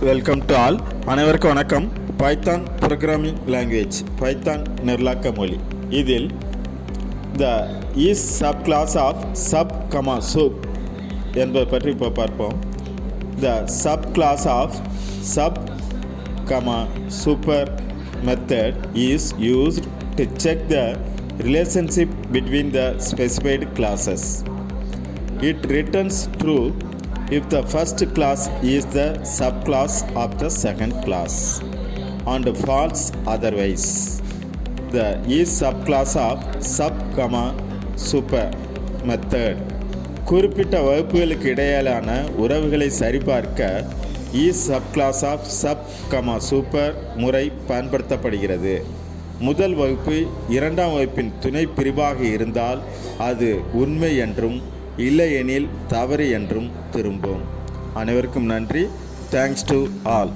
Welcome to all. அனைவருக்கும் வணக்கம். Python programming language, Python நிரலாக்க மொழி. இதில் the is sub class of sub comma super என்பதை பற்றி இப்போ பார்ப்போம். The sub class of sub comma super method is used to check the relationship between the specified classes. It returns true if the first class is the subclass of the second class and false otherwise. The is subclass of sub comma super method குறிப்பிட்ட வகுப்புகளுக்கு இடையிலான உறவுகளை சரிபார்க்க is subclass of sub comma super முறை பயன்படுத்தப்படுகிறது. முதல் வகுப்பு இரண்டாம் வகுப்பின் துணை பிரிவாக இருந்தால் அது உண்மை என்றும், இல்லையெனில் தவறு என்றும் திரும்பும். அனைவருக்கும் நன்றி. Thanks to all.